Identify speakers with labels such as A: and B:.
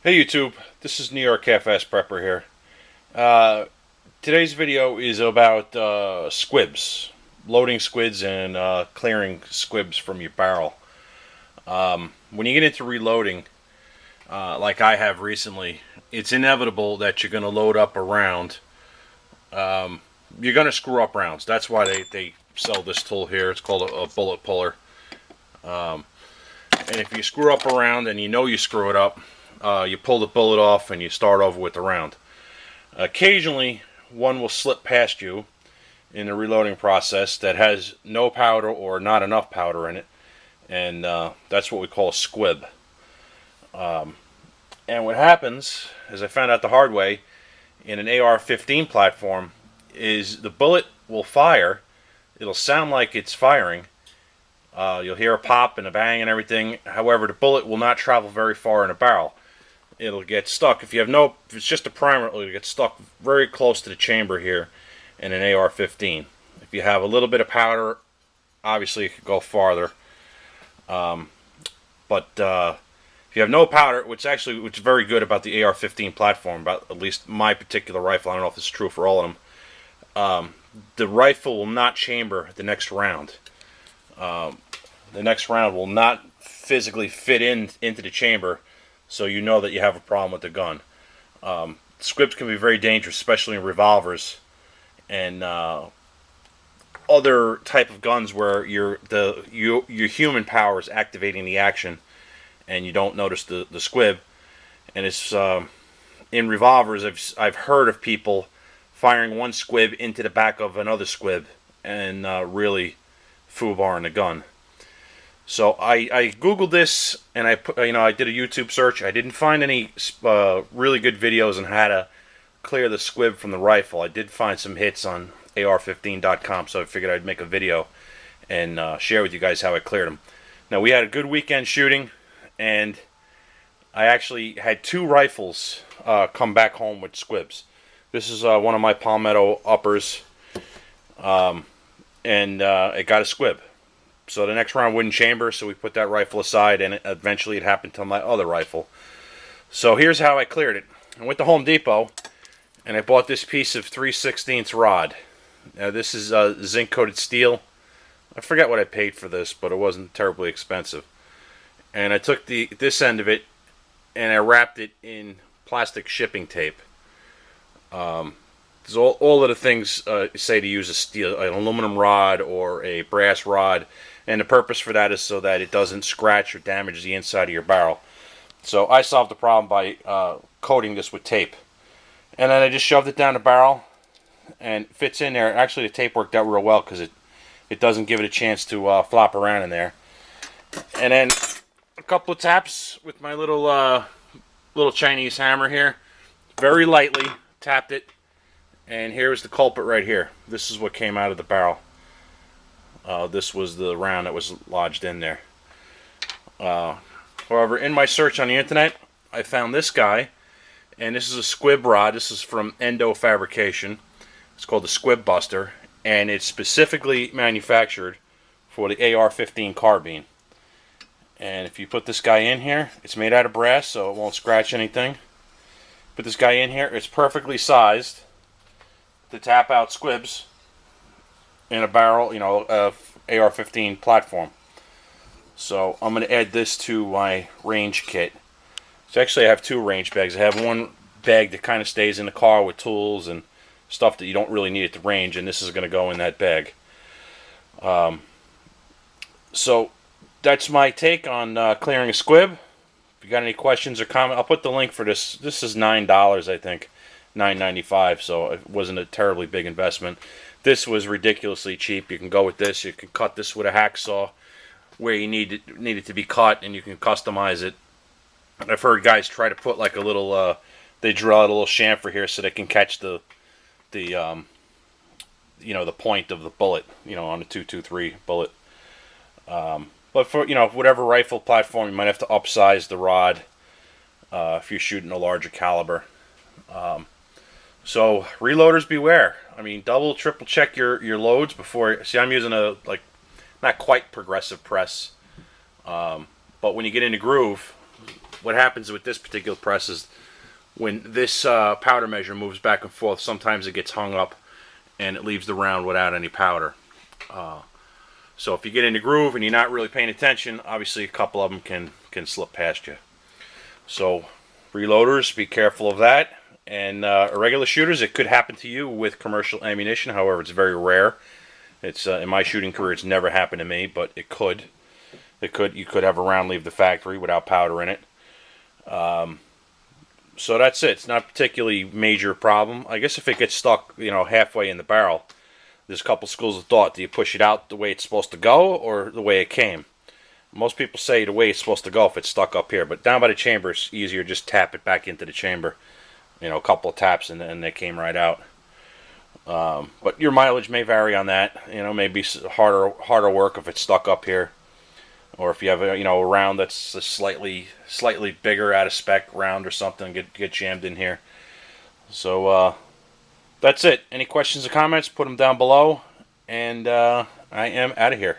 A: Hey YouTube, this is New York Half-Ass Prepper here. Uh, Today's video is about squibs, loading squids and clearing squibs from your barrel. When you get into reloading, like I have recently, it's inevitable that you're going to load up a round. You're going to screw up rounds. That's why they sell this tool here. It's called a bullet puller. And if you screw up a round and you know you screw it up, you pull the bullet off and you start over with the round. Occasionally, one will slip past you in the reloading process that has no powder or not enough powder in it, and that's what we call a squib. And what happens, as I found out the hard way, in an AR-15 platform, is the bullet will fire. It'll sound like it's firing. You'll hear a pop and a bang and everything. However, the bullet will not travel very far in a barrel. It'll get stuck. If it's just a primer, it'll get stuck very close to the chamber here in an AR-15. If you have a little bit of powder, obviously it could go farther. But if you have no powder, which is very good about the AR-15 platform, about at least my particular rifle, I don't know if it's true for all of them, the rifle will not chamber the next round. The next round will not physically fit into the chamber, so you know that you have a problem with the gun. Squibs can be very dangerous, especially in revolvers and other type of guns where your human power is activating the action, and you don't notice the squib. And it's in revolvers. I've heard of people firing one squib into the back of another squib and really foobarring the gun. So I googled this and I did a YouTube search. I didn't find any really good videos on how to clear the squib from the rifle. I did find some hits on AR15.com, so I figured I'd make a video and share with you guys how I cleared them. Now, we had a good weekend shooting, and I actually had two rifles come back home with squibs. This is one of my Palmetto uppers, and it got a squib. So the next round wouldn't chamber, so we put that rifle aside, and eventually it happened to my other rifle. So here's how I cleared it. I went to Home Depot, and I bought this piece of 3/16 rod. Now this is zinc-coated steel. I forget what I paid for this, but it wasn't terribly expensive. And I took this end of it, and I wrapped it in plastic shipping tape. All of the things say to use a steel, an aluminum rod or a brass rod, and the purpose for that is so that it doesn't scratch or damage the inside of your barrel. So I solved the problem by coating this with tape, and then I just shoved it down the barrel, and it fits in there. Actually, the tape worked out real well because it doesn't give it a chance to flop around in there. And then a couple of taps with my little Chinese hammer here, very lightly tapped it. And here's the culprit right here. This is what came out of the barrel. This was the round that was lodged in there. However, in my search on the internet, I found this guy, and this is a squib rod. This is from Endo Fabrication. It's called the Squib Buster, and it's specifically manufactured for the AR-15 carbine. And if you put this guy in here, it's made out of brass, so it won't scratch anything. Put this guy in here, it's perfectly sized to tap out squibs in a barrel, AR-15 platform. So I'm going to add this to my range kit. So actually I have two range bags. I have one bag that kind of stays in the car with tools and stuff that you don't really need at the range, and this is going to go in that bag. So that's my take on clearing a squib. If you got any questions or comments, I'll put the link for this. This is $9, I think. $9.95, so it wasn't a terribly big investment. This was ridiculously cheap. You can go with this. You can cut this with a hacksaw where you need it to be cut, and you can customize it. I've heard guys try to put like a little, they drill out a little chamfer here so they can catch the point of the bullet, on the 223 bullet. But for whatever rifle platform, you might have to upsize the rod if you're shooting a larger caliber. So reloaders beware. I mean, double, triple check your loads before. See, I'm using a not quite progressive press, but when you get in the groove, what happens with this particular press is when this powder measure moves back and forth, sometimes it gets hung up and it leaves the round without any powder. So if you get in the groove and you're not really paying attention, obviously a couple of them can slip past you. So reloaders, be careful of that. And irregular shooters, it could happen to you with commercial ammunition. However, it's very rare. It's in my shooting career, it's never happened to me, but it could. You could have a round leave the factory without powder in it. So that's it. It's not a particularly major problem. I guess if it gets stuck, halfway in the barrel, there's a couple schools of thought. Do you push it out the way it's supposed to go or the way it came? Most people say the way it's supposed to go if it's stuck up here, but down by the chamber it's easier. Just tap it back into the chamber. A couple of taps and they came right out. But your mileage may vary on that. Maybe harder work if it's stuck up here, or if you have a round that's a slightly bigger out of spec round or something, get jammed in here. So that's it. Any questions or comments? Put them down below, and I am out of here.